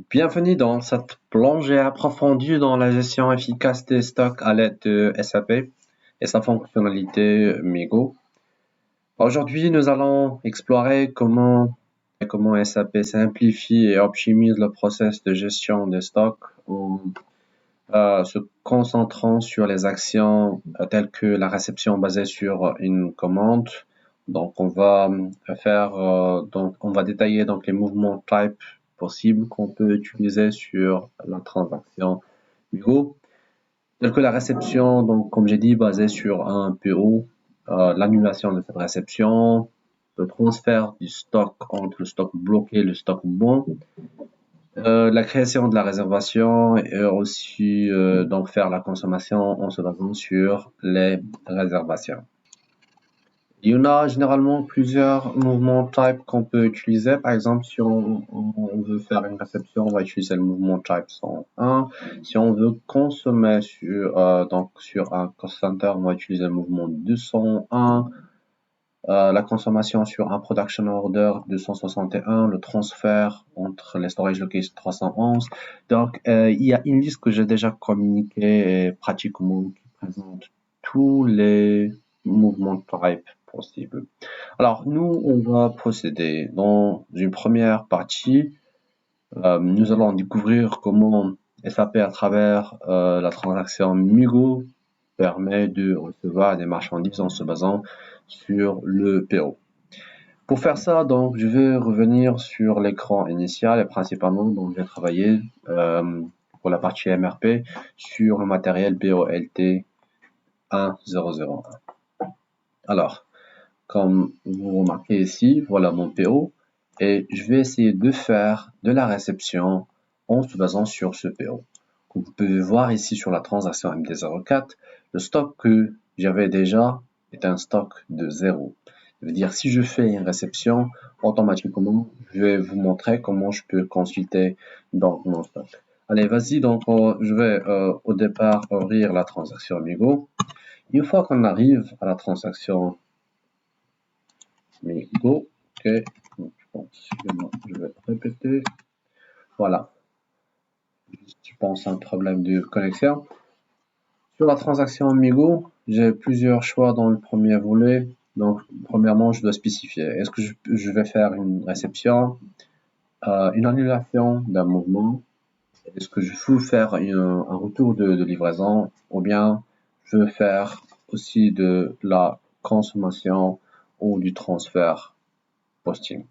Bienvenue dans cette plongée approfondie dans la gestion efficace des stocks à l'aide de SAP et sa fonctionnalité Migo. Aujourd'hui, nous allons explorer comment SAP simplifie et optimise le process de gestion des stocks en se concentrant sur les actions telles que la réception basée sur une commande. Donc, on va détailler donc les mouvements type possibles qu'on peut utiliser sur la transaction Migo, telle que la réception, donc comme j'ai dit, basée sur un PO, l'annulation de cette réception, le transfert du stock entre le stock bloqué et le stock bon, la création de la réservation et aussi donc faire la consommation en se basant sur les réservations. Il y en a généralement plusieurs mouvements type qu'on peut utiliser. Par exemple, si on veut faire une réception, on va utiliser le mouvement type 101. Si on veut consommer sur un cost center, on va utiliser le mouvement 201. La consommation sur un production order 261, le transfert entre les storage locations 311. Donc, il y a une liste que j'ai déjà communiquée et pratiquement qui présente tous les mouvements type possibles. Alors, nous, on va procéder dans une première partie. Nous allons découvrir comment SAP à travers la transaction Migo permet de recevoir des marchandises en se basant sur le PO. Pour faire ça, donc, je vais revenir sur l'écran initial et principalement, donc, j'ai travaillé pour la partie MRP sur le matériel BOLT 1001. Alors, comme vous remarquez ici, voilà mon PO et je vais essayer de faire de la réception en se basant sur ce PO. Comme vous pouvez voir ici sur la transaction MD04, le stock que j'avais déjà est un stock de 0. Ça veut dire si je fais une réception, automatiquement, je vais vous montrer comment je peux consulter dans mon stock. Allez, vas-y, donc je vais au départ ouvrir la transaction Amigo. Une fois qu'on arrive à la transaction Amigo, ok, donc, je vais répéter. Voilà, je pense à un problème de connexion. Sur la transaction Amigo, j'ai plusieurs choix dans le premier volet. Donc, premièrement, je dois spécifier. Est-ce que je vais faire une réception, une annulation d'un mouvement? Est-ce que je veux faire un retour de livraison? Ou bien, je veux faire aussi de la consommation ou du transfert posting?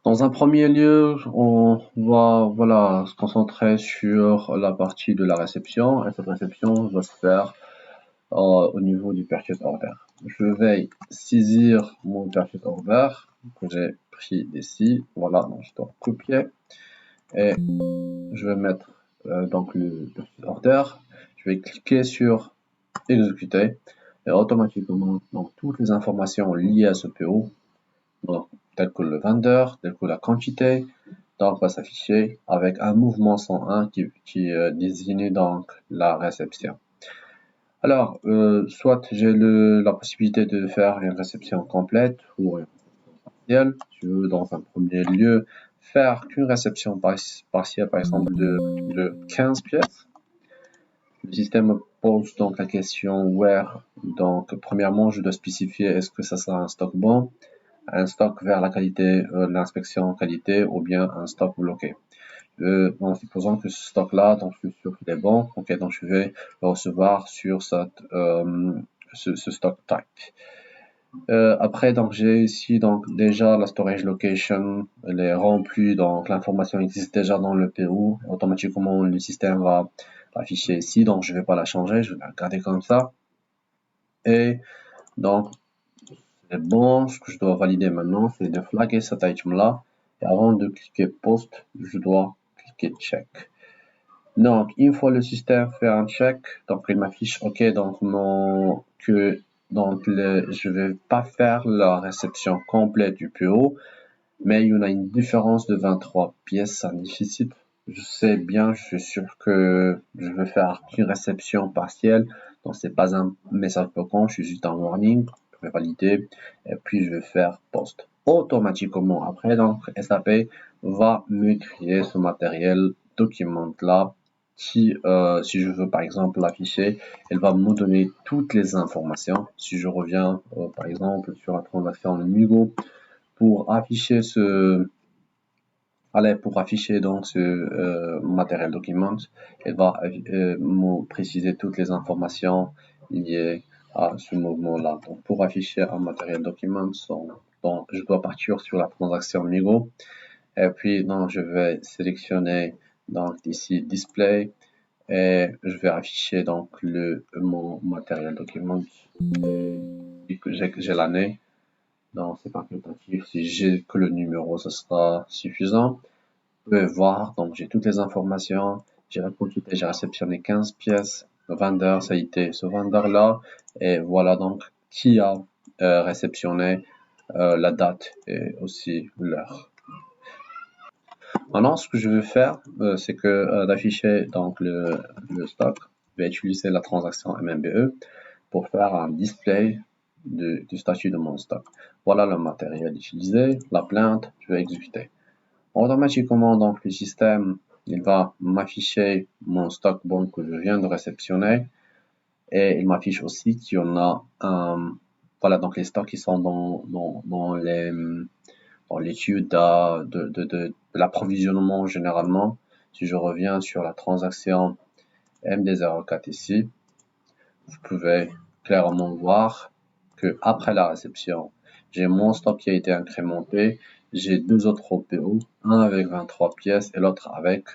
Dans un premier lieu, on va se concentrer sur la partie de la réception. Et cette réception va se faire au niveau du purchase order. Je vais saisir mon purchase order que j'ai pris ici. Voilà, donc je dois copier et je vais mettre donc le purchase order. Je vais cliquer sur exécuter et automatiquement donc toutes les informations liées à ce PO, donc tel que le vendeur, tel que la quantité, donc va s'afficher avec un mouvement 101 qui désigne donc la réception. Alors, soit j'ai la possibilité de faire une réception complète ou une réception partielle. Je veux dans un premier lieu faire qu'une réception partielle, par exemple de 15 pièces. Le système pose donc la question where. Donc, premièrement, je dois spécifier est-ce que ça sera un stock bon, un stock vers la qualité, l'inspection qualité ou bien un stock bloqué. En supposant que ce stock-là, donc je suis sûr qu'il est bon, ok, donc je vais le recevoir sur ce stock type. Après, donc j'ai ici donc déjà la storage location, elle est remplie, donc l'information existe déjà dans le PO. Automatiquement, le système va l'afficher ici, donc je vais pas la changer, je vais la garder comme ça. Et donc, c'est bon, ce que je dois valider maintenant, c'est de flaguer cet item-là. Et avant de cliquer post, je dois cliquer check. Donc, une fois le système fait un check, donc il m'affiche OK, donc je vais pas faire la réception complète du PO, mais il y en a une différence de 23 pièces, ça nécessite. Je sais bien, je suis sûr que je vais faire qu'une réception partielle, donc c'est pas un message bloquant, je suis juste un warning, je vais valider, et puis je vais faire post. automatiquement après, donc SAP va me créer ce matériel document là qui, si je veux par exemple l'afficher, elle va me donner toutes les informations. Si je reviens par exemple sur la transaction Migo pour afficher pour afficher donc ce matériel document, elle va me préciser toutes les informations liées à ce mouvement-là. Donc, pour afficher un matériel document, donc, je dois partir sur la transaction Migo. Et puis, donc, je vais sélectionner donc ici display et je vais afficher donc mon matériel document et que j'ai l'année. Donc, c'est facultatif. Si j'ai que le numéro, ce sera suffisant. Vous pouvez voir, donc j'ai toutes les informations. J'ai la quantité, j'ai réceptionné 15 pièces. Le vendeur, ça a été ce vendeur-là. Et voilà donc qui a réceptionné la date et aussi l'heure. Maintenant, ce que je veux faire, c'est que d'afficher donc le stock. Je vais utiliser la transaction MMBE pour faire un display du statut de mon stock. Voilà le matériel utilisé, la plainte, je vais exécuter. Automatiquement, donc, le système, il va m'afficher mon stock bon que je viens de réceptionner et il m'affiche aussi qu'il y en a voilà, donc les stocks qui sont dans l'étude de l'approvisionnement généralement. Si je reviens sur la transaction MD04 ici, vous pouvez clairement voir que après la réception, j'ai mon stock qui a été incrémenté. J'ai deux autres OPO, un avec 23 pièces et l'autre avec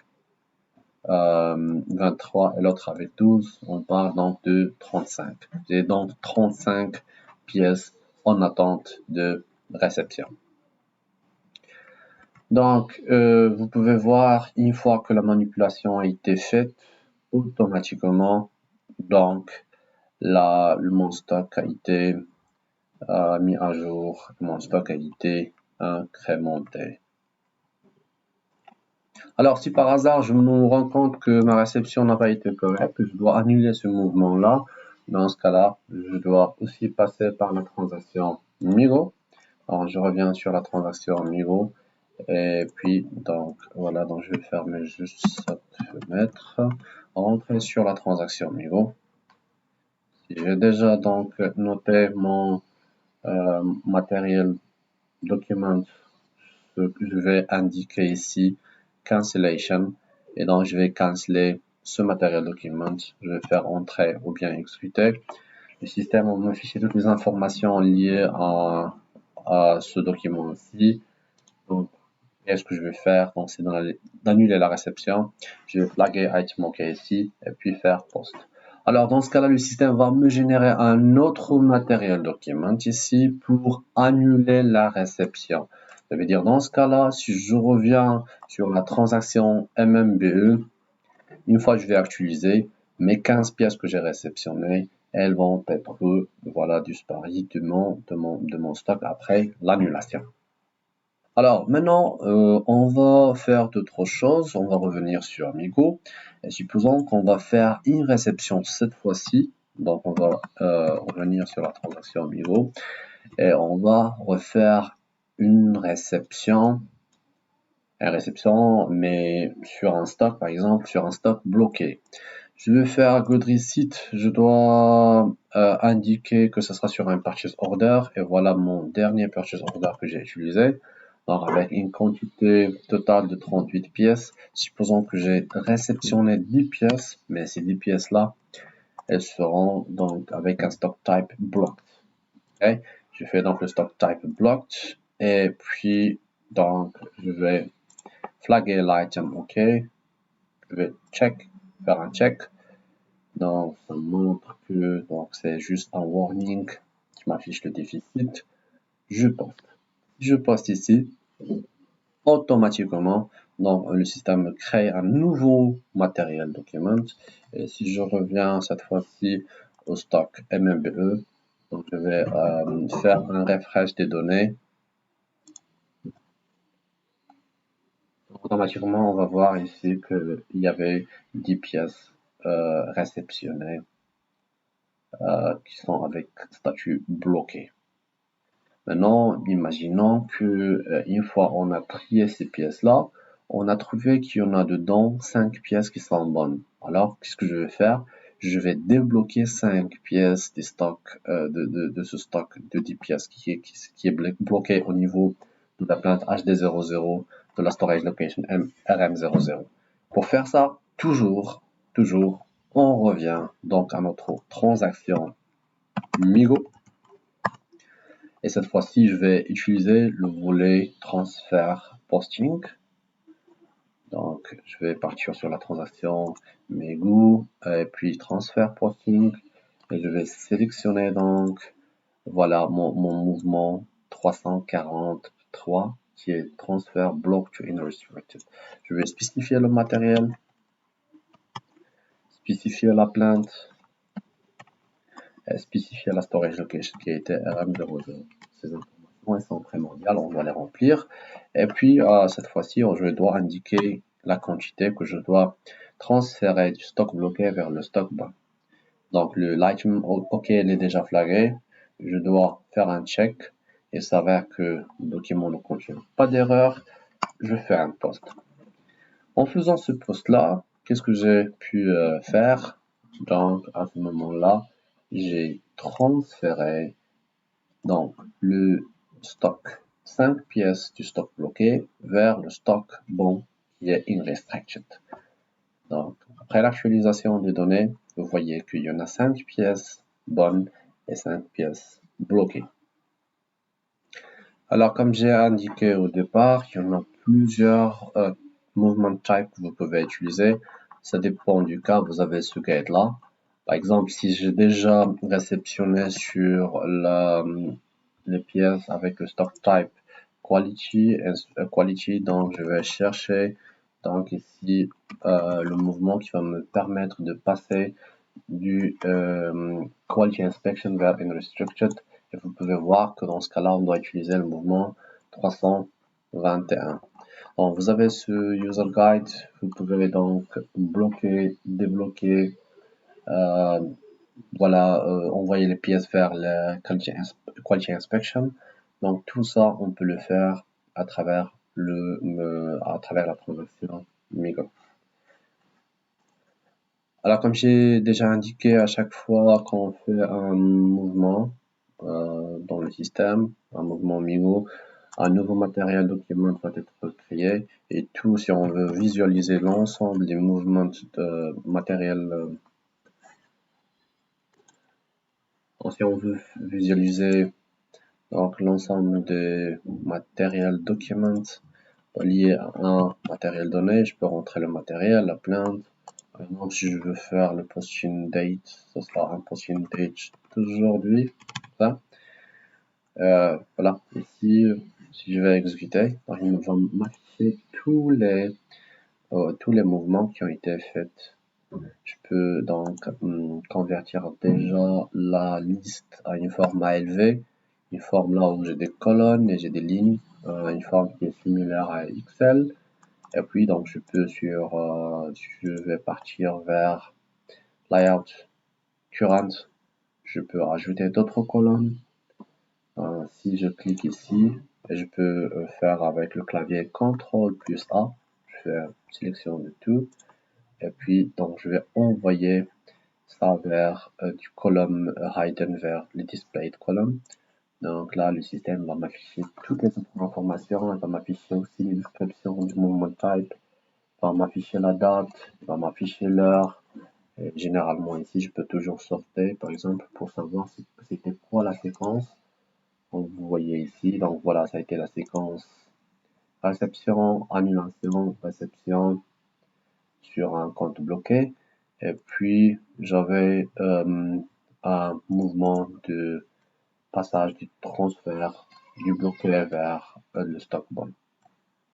23 et l'autre avec 12. On parle donc de 35. J'ai donc 35 pièces en attente de réception. Donc, vous pouvez voir, une fois que la manipulation a été faite, automatiquement, donc, mon stock a été mis à jour, mon stock a été incrémenté. Alors, si par hasard je me rends compte que ma réception n'a pas été correcte, que je dois annuler ce mouvement-là, dans ce cas-là, je dois aussi passer par la transaction Migo. Alors, je reviens sur la transaction Migo. Et puis, donc, voilà, donc je vais fermer juste cette fenêtre. Rentrer sur la transaction Migo. J'ai déjà donc noté mon matériel document, ce que je vais indiquer ici cancellation et donc je vais canceller ce matériel document. Je vais faire entrer ou bien exécuter. Le système va m'afficher toutes les informations liées à ce document-ci. Donc, qu'est-ce que je vais faire? Donc, c'est d'annuler la réception. Je vais flaguer item OK ici et puis faire post. Alors, dans ce cas-là, le système va me générer un autre matériel document ici pour annuler la réception. Ça veut dire, dans ce cas-là, si je reviens sur la transaction MMBE, une fois que je vais actualiser, mes 15 pièces que j'ai réceptionnées, elles vont être, voilà, disparues de mon stock après l'annulation. Alors maintenant, on va faire d'autres choses. On va revenir sur Amigo. Et supposons qu'on va faire une réception cette fois-ci. Donc on va revenir sur la transaction Amigo et on va refaire une réception mais sur un stock, par exemple, sur un stock bloqué. Je vais faire good receipt. Je dois indiquer que ce sera sur un purchase order. Et voilà mon dernier purchase order que j'ai utilisé. Donc, avec une quantité totale de 38 pièces. Supposons que j'ai réceptionné 10 pièces. Mais ces 10 pièces-là, elles seront donc avec un stock type blocked. Okay? Je fais donc le stock type blocked. Et puis, donc, je vais flaguer l'item OK. Je vais faire un check. Donc, ça montre que c'est juste un warning qui m'affiche le déficit. Je poste. Je poste ici. Automatiquement, donc le système crée un nouveau matériel document. Et si je reviens cette fois-ci au stock MMBE, donc je vais faire un refresh des données. Automatiquement, on va voir ici qu'il y avait 10 pièces réceptionnées qui sont avec statut bloqué. Maintenant, imaginons que une fois on a trié ces pièces-là, on a trouvé qu'il y en a dedans 5 pièces qui sont bonnes. Alors, qu'est-ce que je vais faire? Je vais débloquer 5 pièces des stocks, de ce stock de 10 pièces qui est bloqué au niveau de la plainte HD00 de la storage location RM00. Pour faire ça, toujours, on revient donc à notre transaction Migo. Et cette fois-ci, je vais utiliser le volet transfert posting. Donc, je vais partir sur la transaction Migo et puis transfert posting. Et je vais sélectionner donc, voilà mon mouvement 343 qui est transfert block to unrestricted. Je vais spécifier le matériel, spécifier la plainte, et spécifier la storage location qui était RM00. Ces informations sont primordiales, on doit les remplir. Et puis, cette fois-ci, je dois indiquer la quantité que je dois transférer du stock bloqué vers le stock bon. Donc, l'item OK il est déjà flagué. Je dois faire un check et s'avère que le document ne contient pas d'erreur. Je fais un post. En faisant ce post-là, qu'est-ce que j'ai pu faire? Donc, à ce moment-là, j'ai transféré donc le stock 5 pièces du stock bloqué vers le stock bon qui est unrestricted. Donc, après l'actualisation des données, vous voyez qu'il y en a 5 pièces bonnes et 5 pièces bloquées. Alors, comme j'ai indiqué au départ, il y en a plusieurs movement types que vous pouvez utiliser. Ça dépend du cas, vous avez ce guide-là. Par exemple, si j'ai déjà réceptionné sur les pièces avec le stock type quality, donc je vais chercher donc ici le mouvement qui va me permettre de passer du quality inspection vers unrestricted. Et vous pouvez voir que dans ce cas-là, on doit utiliser le mouvement 321. Donc, vous avez ce user guide, vous pouvez donc bloquer, débloquer, envoyer les pièces vers la quality inspection. Donc, tout ça, on peut le faire à travers la transaction Migo. Alors, comme j'ai déjà indiqué, à chaque fois qu'on fait un mouvement dans le système, un mouvement Migo, un nouveau matériel document va être créé et tout, si on veut visualiser l'ensemble des mouvements de matériel, si on veut visualiser donc l'ensemble des matériels documents liés à un matériel donné, je peux rentrer le matériel, la plainte. Par exemple, si je veux faire le posting date, ce sera un posting date d'aujourd'hui. Voilà, ici, si je vais exécuter, il va m'afficher tous les mouvements qui ont été faits. Je peux donc convertir déjà la liste à une forme ALV, une forme là où j'ai des colonnes et j'ai des lignes, une forme qui est similaire à Excel. Et puis donc je peux je vais partir vers layout current, je peux rajouter d'autres colonnes. Si je clique ici, je peux faire avec le clavier CTRL plus A, je fais sélection de tout, et puis donc je vais envoyer ça vers du column hidden vers le displayed column. Donc là, le système va m'afficher toutes les informations, il va m'afficher aussi les descriptions du movement type, il va m'afficher la date, il va m'afficher l'heure. Généralement ici, je peux toujours sortir, par exemple, pour savoir c'était quoi la séquence. Donc, vous voyez ici, donc voilà, ça a été la séquence réception, annulation, réception sur un compte bloqué. Et puis, j'avais un mouvement de passage du transfert du bloqué vers le stock bon.